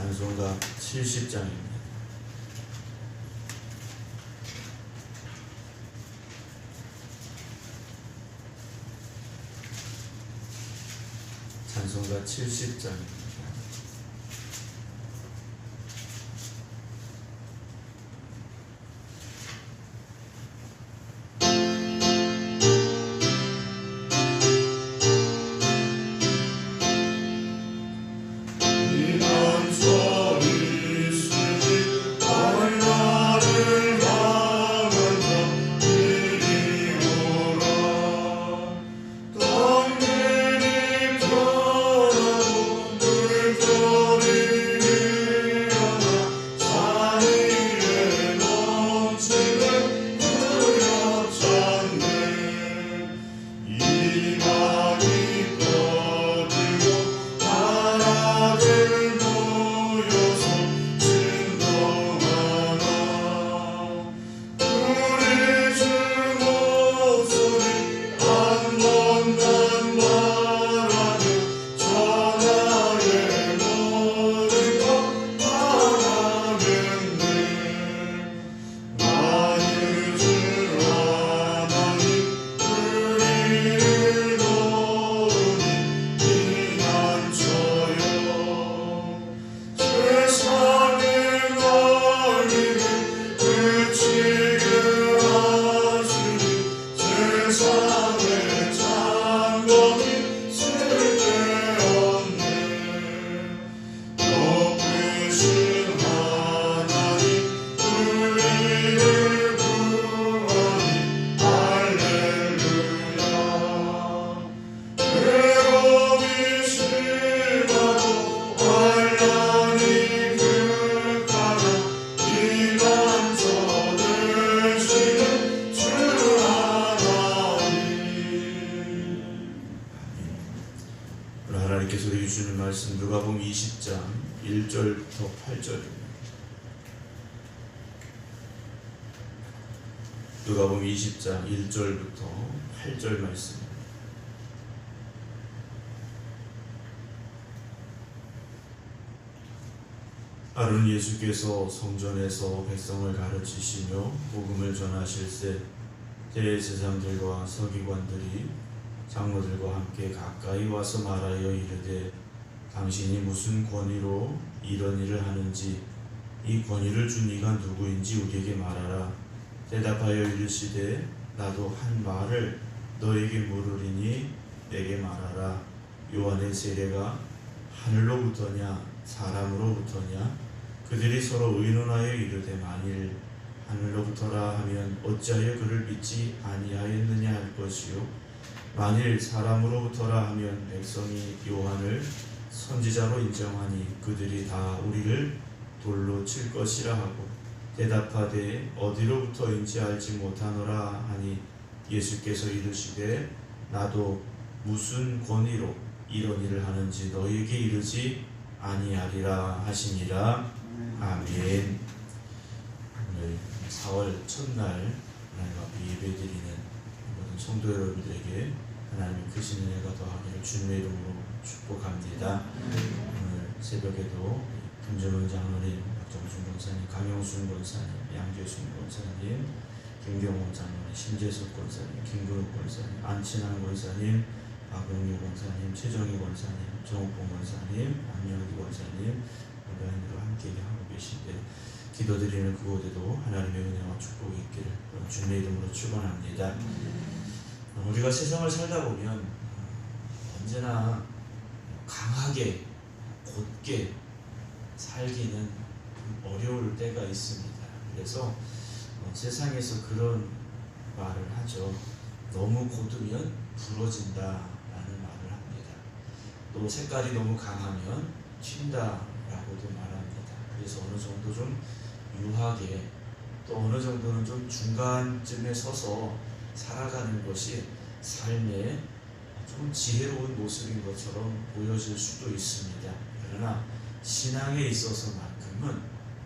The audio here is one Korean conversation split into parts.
찬송가 70장입니다. 찬송가 70장입니다. 하나님께서 주시는 말씀 누가복음 20장 1절부터 8절입니다. 누가복음 20장 1절부터 8절 말씀. 하루는 예수께서 성전에서 백성을 가르치시며 복음을 전하실세 대제사장들과 서기관들이 장로들과 함께 가까이 와서 말하여 이르되 당신이 무슨 권위로 이런 일을 하는지 이 권위를 준 이가 누구인지 우리에게 말하라. 대답하여 이르시되 나도 한 말을 너에게 물으리니 내게 말하라. 요한의 세례가 하늘로부터냐 사람으로부터냐? 그들이 서로 의논하여 이르되 만일 하늘로부터라 하면 어찌하여 그를 믿지 아니하였느냐 할 것이요 만일 사람으로부터라 하면 백성이 요한을 선지자로 인정하니 그들이 다 우리를 돌로 칠 것이라 하고 대답하되 어디로부터인지 알지 못하노라 하니 예수께서 이르시되 나도 무슨 권위로 이런 일을 하는지 너희에게 이르지 아니하리라 하시니라. 아멘. 오늘 4월 첫날 하나님 앞에 예배드리는 성도 여러분들에게 하나님의 크신 은혜가 더하기를 주님의 이름으로 축복합니다. 오늘 새벽에도 김정은 장로님, 박정순 권사님, 강영순 권사님, 양재순 권사님, 김경원 장로님, 신재석 권사님, 김근욱 권사님, 안친환 권사님, 박용유 권사님, 최정희 권사님, 정옥봉 권사님, 안명기 권사님 오늘 함께 하고 계신데 기도드리는 그곳에도 하나님의 은혜와 축복이 있기를 주님의 이름으로 축원합니다. 우리가 세상을 살다 보면 언제나 강하게 곧게 살기는 어려울 때가 있습니다. 그래서 세상에서 그런 말을 하죠. 너무 곧으면 부러진다라는 말을 합니다. 또 색깔이 너무 강하면 튄다라고도 말합니다. 그래서 어느 정도 좀 유하게 또 어느 정도는 좀 중간쯤에 서서 살아가는 것이 삶의 좀 지혜로운 모습인 것처럼 보여질 수도 있습니다. 그러나 신앙에 있어서만큼은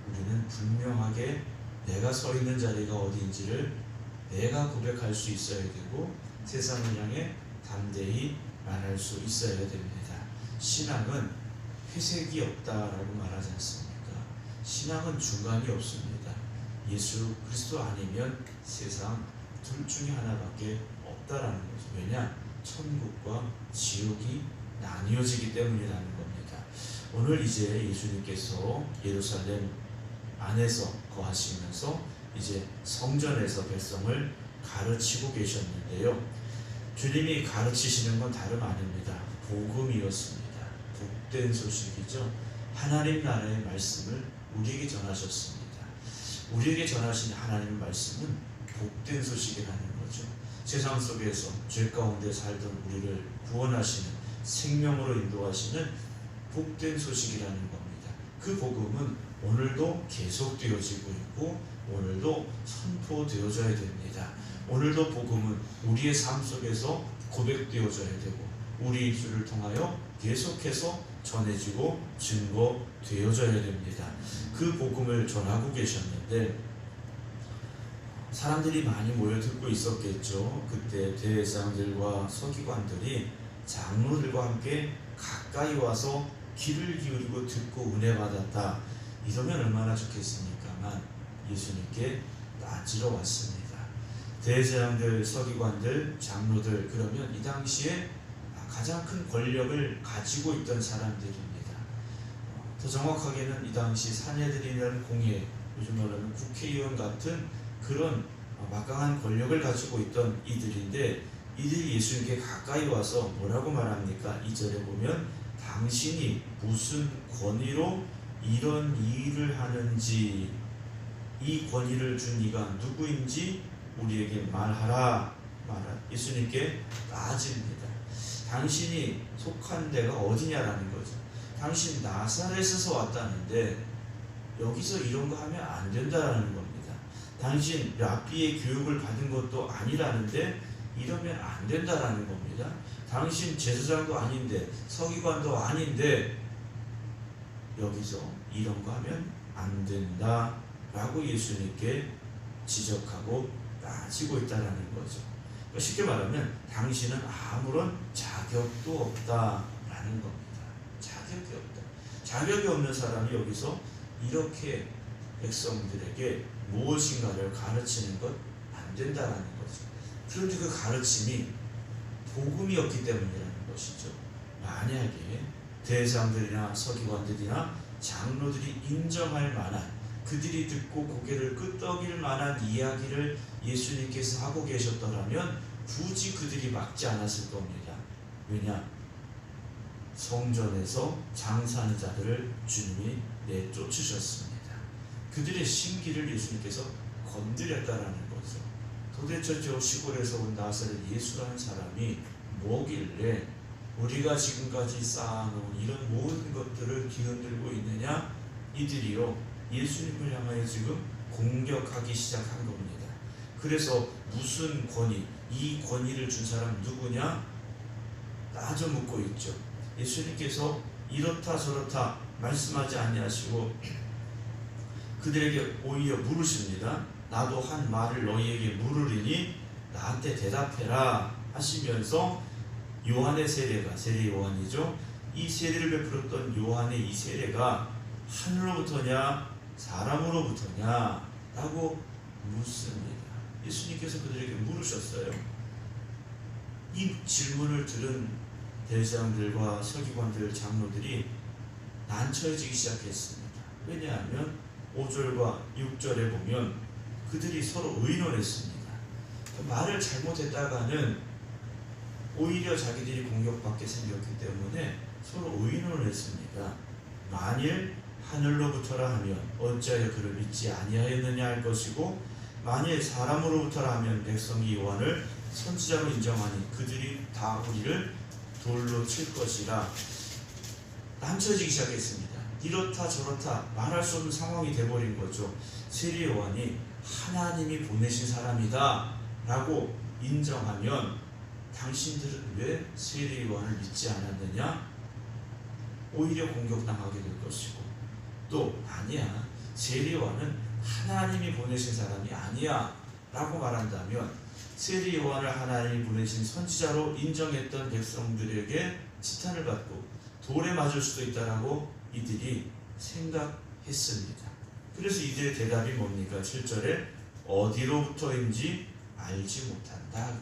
우리는 분명하게 내가 서 있는 자리가 어디인지를 내가 고백할 수 있어야 되고 세상을 향해 담대히 말할 수 있어야 됩니다. 신앙은 회색이 없다라고 말하지 않습니까? 신앙은 중간이 없습니다. 예수 그리스도 아니면 세상 둘 중에 하나밖에 없다라는 거죠. 왜냐? 천국과 지옥이 나뉘어지기 때문이라는 겁니다. 오늘 이제 예수님께서 예루살렘 안에서 거하시면서 이제 성전에서 백성을 가르치고 계셨는데요. 주님이 가르치시는 건 다름 아닙니다. 복음이었습니다. 복된 소식이죠. 하나님 나라의 말씀을 우리에게 전하셨습니다. 우리에게 전하신 하나님의 말씀은 복된 소식이라는 거죠. 세상 속에서 죄 가운데 살던 우리를 구원하시는, 생명으로 인도하시는 복된 소식이라는 겁니다. 그 복음은 오늘도 계속되어지고 있고 오늘도 선포되어져야 됩니다. 오늘도 복음은 우리의 삶 속에서 고백되어져야 되고 우리 입술을 통하여 계속해서 전해지고 증거되어져야 됩니다. 그 복음을 전하고 계셨는데 사람들이 많이 모여 듣고 있었겠죠. 그때 대제사장들과 서기관들이 장로들과 함께 가까이 와서 귀를 기울이고 듣고 은혜 받았다. 이러면 얼마나 좋겠습니까만 예수님께 따지러 왔습니다. 대제사장들, 서기관들, 장로들, 그러면 이 당시에 가장 큰 권력을 가지고 있던 사람들입니다. 더 정확하게는 이 당시 산헤드린이라는 공회, 요즘 말하는 국회의원 같은 그런 막강한 권력을 가지고 있던 이들인데 이들이 예수님께 가까이 와서 뭐라고 말합니까? 2절에 보면 당신이 무슨 권위로 이런 일을 하는지 이 권위를 준 이가 누구인지 우리에게 말하라. 예수님께 따집니다. 당신이 속한 데가 어디냐라는 거죠. 당신 나사렛에서 왔다는데 여기서 이런 거 하면 안 된다라는 겁니다. 당신 랍비의 교육을 받은 것도 아니라는데 이러면 안 된다라는 겁니다. 당신 제사장도 아닌데 서기관도 아닌데 여기서 이런 거 하면 안 된다라고 예수님께 지적하고 따지고 있다라는 거죠. 쉽게 말하면 당신은 아무런 자격도 없다라는 겁니다. 자격이 없다. 자격이 없는 사람이 여기서 이렇게 백성들에게 무엇인가를 가르치는 것 안 된다라는 거죠. 그런데 그 가르침이 복음이었기 때문이라는 것이죠. 만약에 대제사장들이나 서기관들이나 장로들이 인정할 만한, 그들이 듣고 고개를 끄덕일 만한 이야기를 예수님께서 하고 계셨더라면 굳이 그들이 막지 않았을 겁니다. 왜냐? 성전에서 장사하는 자들을 주님이 내쫓으셨습니다. 그들의 심기를 예수님께서 건드렸다라는 거죠. 도대체 저 시골에서 온 나사렛 예수라는 사람이 뭐길래 우리가 지금까지 쌓아놓은 이런 모든 것들을 뒤흔들고 있느냐? 이들이요 예수님을 향하여 지금 공격하기 시작한 겁니다. 그래서 무슨 권위, 이 권위를 준 사람 누구냐? 따져 묻고 있죠. 예수님께서 이렇다 저렇다 말씀하지 아니하시고 그들에게 오히려 물으십니다. 나도 한 말을 너희에게 물으리니 나한테 대답해라 하시면서 요한의 세례가, 세례 요한이죠. 이 세례를 베풀었던 요한의 이 세례가 하늘로부터냐 사람으로부터냐 라고 묻습니다. 예수님께서 그들에게 물으셨어요. 이 질문을 들은 대제사장들과 서기관들, 장로들이 난처해지기 시작했습니다. 왜냐하면 5절과 6절에 보면 그들이 서로 의논했습니다. 말을 잘못했다가는 오히려 자기들이 공격받게 생겼기 때문에 서로 의논을 했습니다. 만일 하늘로부터라 하면 어찌하여 그를 믿지 아니하였느냐 할 것이고 만일 사람으로부터라 하면 백성이 요한을 선지자로 인정하니 그들이 다 우리를 돌로 칠 것이라. 난처해지기 시작했습니다. 이렇다 저렇다 말할 수 없는 상황이 돼버린 거죠. 세례 요한이 하나님이 보내신 사람이다 라고 인정하면 당신들은 왜 세례 요한을 믿지 않았느냐? 오히려 공격당하게 될 것이고 또 아니야, 세례 요한은 하나님이 보내신 사람이 아니야 라고 말한다면 세례 요한을 하나님이 보내신 선지자로 인정했던 백성들에게 지탄을 받고 돌에 맞을 수도 있다라고 이들이 생각했습니다. 그래서 이들의 대답이 뭡니까? 7절에 어디로부터인지 알지 못한다.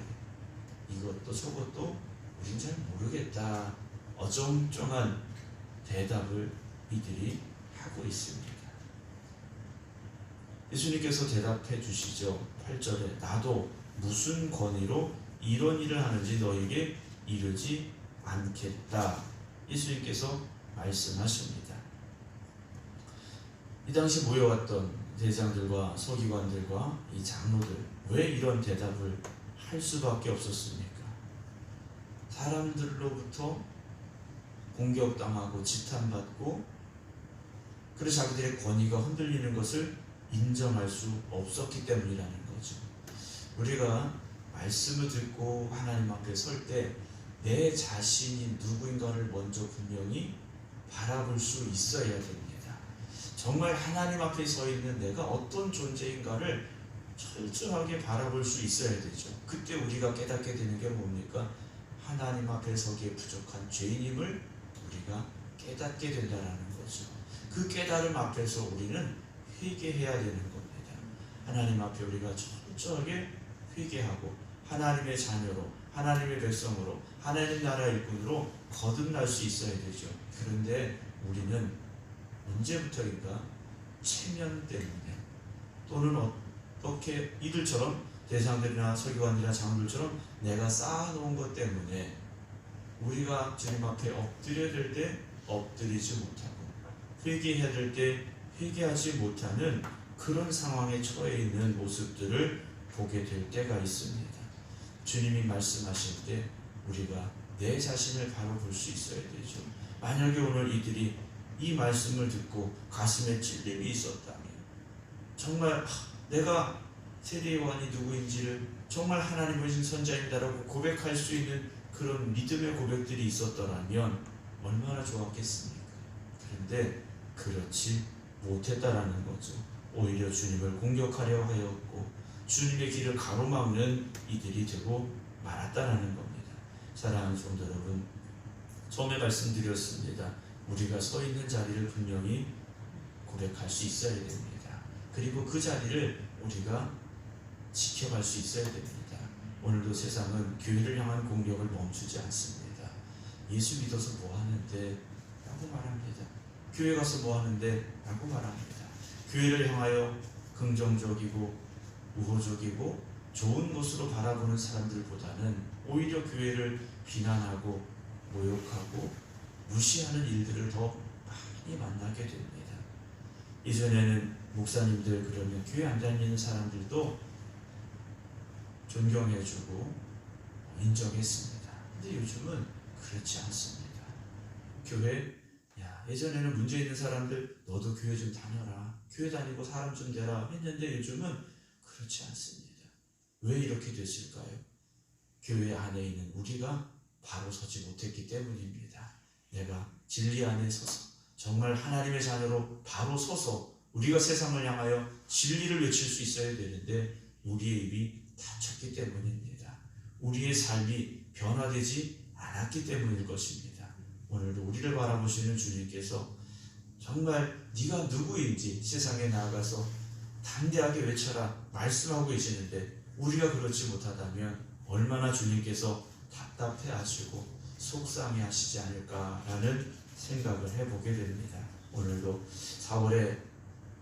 이것도 저것도 우린 잘 모르겠다. 어정쩡한 대답을 이들이 하고 있습니다. 예수님께서 대답해 주시죠. 8절에 나도 무슨 권위로 이런 일을 하는지 너에게 이르지 않겠다. 예수님께서 말씀하십니다. 이 당시 모여왔던 대장들과 서기관들과 이 장로들, 왜 이런 대답을 할 수밖에 없었습니까? 사람들로부터 공격당하고 지탄받고 그래서 자기들의 권위가 흔들리는 것을 인정할 수 없었기 때문이라는 거죠. 우리가 말씀을 듣고 하나님 앞에 설 때 내 자신이 누구인가를 먼저 분명히 바라볼 수 있어야 됩니다. 정말 하나님 앞에 서 있는 내가 어떤 존재인가를 철저하게 바라볼 수 있어야 되죠. 그때 우리가 깨닫게 되는 게 뭡니까? 하나님 앞에 서기에 부족한 죄인임을 우리가 깨닫게 된다는 거죠. 그 깨달음 앞에서 우리는 회개해야 되는 겁니다. 하나님 앞에 우리가 철저하게 회개하고 하나님의 자녀로, 하나님의 백성으로, 하나님 나라 일꾼으로 거듭날 수 있어야 되죠. 그런데 우리는 언제부터인가 체면 때문에 또는 어떻게 이들처럼 대장들이나 서기관들이나 장로들처럼 내가 쌓아놓은 것 때문에 우리가 주님 앞에 엎드려야 될 때 엎드리지 못하고 회개해야 될 때 회개하지 못하는 그런 상황에 처해 있는 모습들을 보게 될 때가 있습니다. 주님이 말씀하실 때 우리가 내 자신을 바로 볼 수 있어야 되죠. 만약에 오늘 이들이 이 말씀을 듣고 가슴에 찔림이 있었다면 정말 내가 세례요한이 누구인지를 정말 하나님의 신 선자입니다라고 고백할 수 있는 그런 믿음의 고백들이 있었더라면 얼마나 좋았겠습니까? 그런데 그렇지 못했다라는 거죠. 오히려 주님을 공격하려 하였고 주님의 길을 가로막는 이들이 되고 말았다라는 겁니다. 사랑하는 성도 여러분, 처음에 말씀드렸습니다. 우리가 서 있는 자리를 분명히 고백할 수 있어야 됩니다. 그리고 그 자리를 우리가 지켜갈 수 있어야 됩니다. 오늘도 세상은 교회를 향한 공격을 멈추지 않습니다. 예수 믿어서 뭐 하는데? 라고 말합니다. 교회 가서 뭐 하는데? 라고 말합니다. 교회를 향하여 긍정적이고 우호적이고 좋은 것으로 바라보는 사람들보다는 오히려 교회를 비난하고 모욕하고 무시하는 일들을 더 많이 만나게 됩니다. 이전에는 목사님들 그러면 교회 안 다니는 사람들도 존경해주고 인정했습니다. 근데 요즘은 그렇지 않습니다. 교회, 예전에는 문제 있는 사람들 너도 교회 좀 다녀라, 교회 다니고 사람 좀 되라 했는데 요즘은 그렇지 않습니다. 왜 이렇게 됐을까요? 교회 안에 있는 우리가 바로 서지 못했기 때문입니다. 내가 진리 안에 서서 정말 하나님의 자녀로 바로 서서 우리가 세상을 향하여 진리를 외칠 수 있어야 되는데 우리의 입이 닫혔기 때문입니다. 우리의 삶이 변화되지 않았기 때문일 것입니다. 오늘도 우리를 바라보시는 주님께서 정말 네가 누구인지 세상에 나아가서 담대하게 외쳐라 말씀하고 계시는데 우리가 그렇지 못하다면 얼마나 주님께서 답답해 하시고 속상해 하시지 않을까라는 생각을 해보게 됩니다. 오늘도 4월의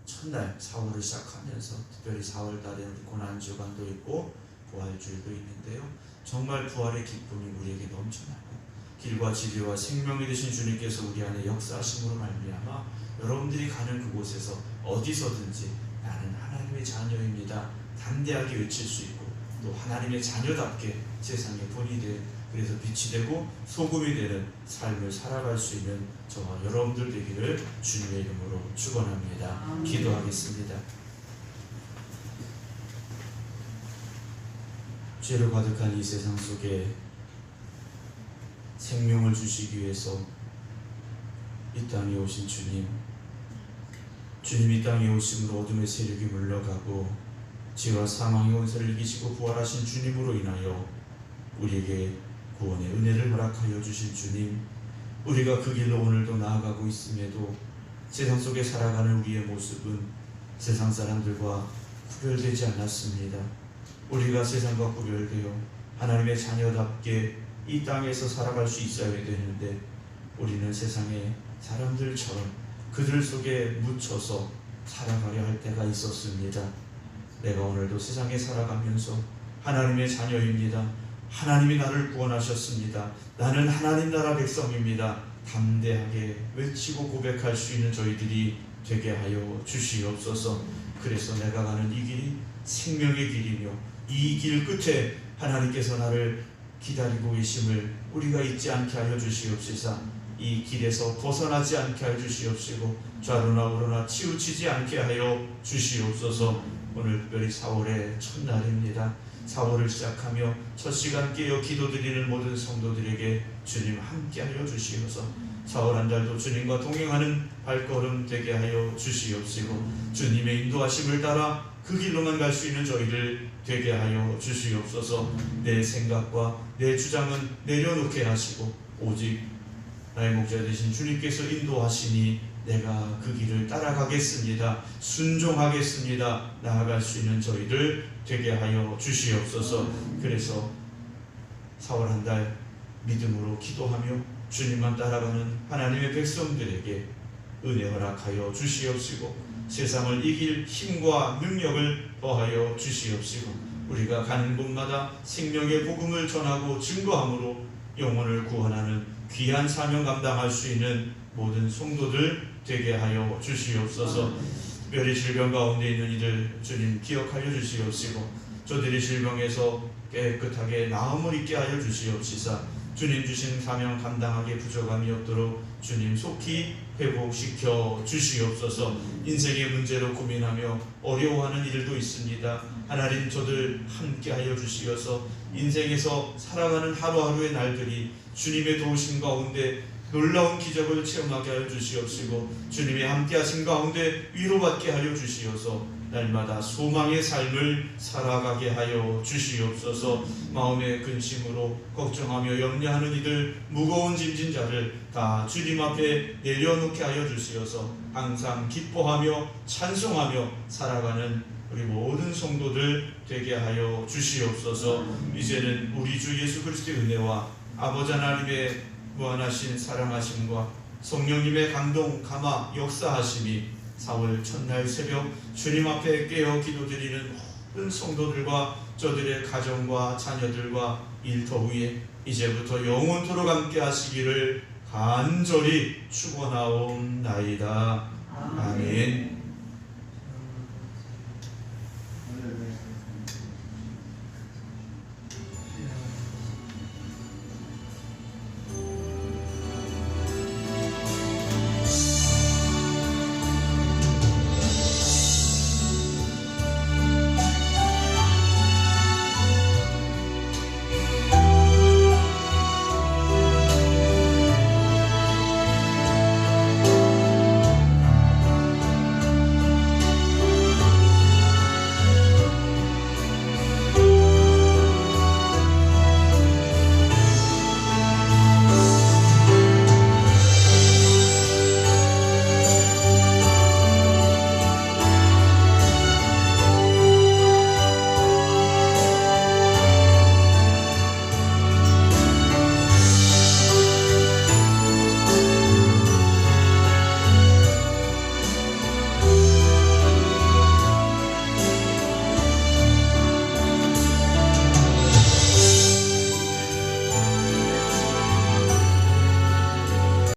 첫날 4월을 시작하면서 특별히 4월 달에는 고난주간도 있고 부활주일도 있는데요. 정말 부활의 기쁨이 우리에게 넘쳐나고 길과 진리와 생명이 되신 주님께서 우리 안에 역사하심으로 말미암아 여러분들이 가는 그곳에서 어디서든지 나는 하나님의 자녀입니다 담대하게 외칠 수 있고 또 하나님의 자녀답게 세상의 본이 되 그래서 빛이 되고 소금이 되는 삶을 살아갈 수 있는 저와 여러분들 되기를 주님의 이름으로 축원합니다. 기도하겠습니다. 죄로 가득한 이 세상 속에 생명을 주시기 위해서 이 땅에 오신 주님, 주님이 땅에 오심으로 어둠의 세력이 물러가고 죄와 사망의 원세를 이기시고 부활하신 주님으로 인하여 우리에게 구원의 은혜를 허락하여 주신 주님, 우리가 그 길로 오늘도 나아가고 있음에도 세상 속에 살아가는 우리의 모습은 세상 사람들과 구별되지 않았습니다. 우리가 세상과 구별되어 하나님의 자녀답게 이 땅에서 살아갈 수 있어야 되는데 우리는 세상의 사람들처럼 그들 속에 묻혀서 살아가려 할 때가 있었습니다. 내가 오늘도 세상에 살아가면서 하나님의 자녀입니다. 하나님이 나를 구원하셨습니다. 나는 하나님 나라 백성입니다. 담대하게 외치고 고백할 수 있는 저희들이 되게 하여 주시옵소서. 그래서 내가 가는 이 길이 생명의 길이며 이 길 끝에 하나님께서 나를 기다리고 계심을 우리가 잊지 않게 하여 주시옵소서. 이 길에서 벗어나지 않게 하여 주시옵시고 좌로나 우로나 치우치지 않게 하여 주시옵소서. 오늘 특별히 4월의 첫날입니다. 4월을 시작하며 첫 시간 깨어 기도드리는 모든 성도들에게 주님 함께하여 주시옵소서. 4월 한 달도 주님과 동행하는 발걸음 되게 하여 주시옵시고 주님의 인도하심을 따라 그 길로만 갈 수 있는 저희를 되게 하여 주시옵소서. 내 생각과 내 주장은 내려놓게 하시고 오직 나의 목자 되신 주님께서 인도하시니 내가 그 길을 따라가겠습니다. 순종하겠습니다. 나아갈 수 있는 저희를 되게 하여 주시옵소서. 그래서 4월 한 달 믿음으로 기도하며 주님만 따라가는 하나님의 백성들에게 은혜 허락하여 주시옵시고 세상을 이길 힘과 능력을 더하여 주시옵시고 우리가 가는 곳마다 생명의 복음을 전하고 증거함으로 영혼을 구원하는 귀한 사명 감당할 수 있는 모든 성도들 되게 하여 주시옵소서. 특별히 질병 가운데 있는 이들 주님 기억하여 주시옵시고 저들이 질병에서 깨끗하게 나음을 입게 하여 주시옵시사. 주님 주신 사명 감당하게 부족함이 없도록 주님 속히 회복시켜 주시옵소서. 인생의 문제로 고민하며 어려워하는 일도 있습니다. 하나님 저들 함께하여 주시어서 인생에서 살아가는 하루하루의 날들이 주님의 도우심 가운데 놀라운 기적을 체험하게 하여 주시옵시고 주님의 함께하심 가운데 위로받게 하여 주시어서 날마다 소망의 삶을 살아가게 하여 주시옵소서. 마음의 근심으로 걱정하며 염려하는 이들 무거운 짐진 자를 다 주님 앞에 내려놓게 하여 주시어서 항상 기뻐하며 찬송하며 살아가는 우리 모든 성도들 되게 하여 주시옵소서. 이제는 우리 주 예수 그리스도의 은혜와 아버지 하나님의 무한하신 사랑하심과 성령님의 감동 감화 역사하심이 4월 첫날 새벽 주님 앞에 깨어 기도드리는 모든 성도들과 저들의 가정과 자녀들과 일터 위에 이제부터 영원토록 함께 하시기를 간절히 축원하옵나이다. 아멘.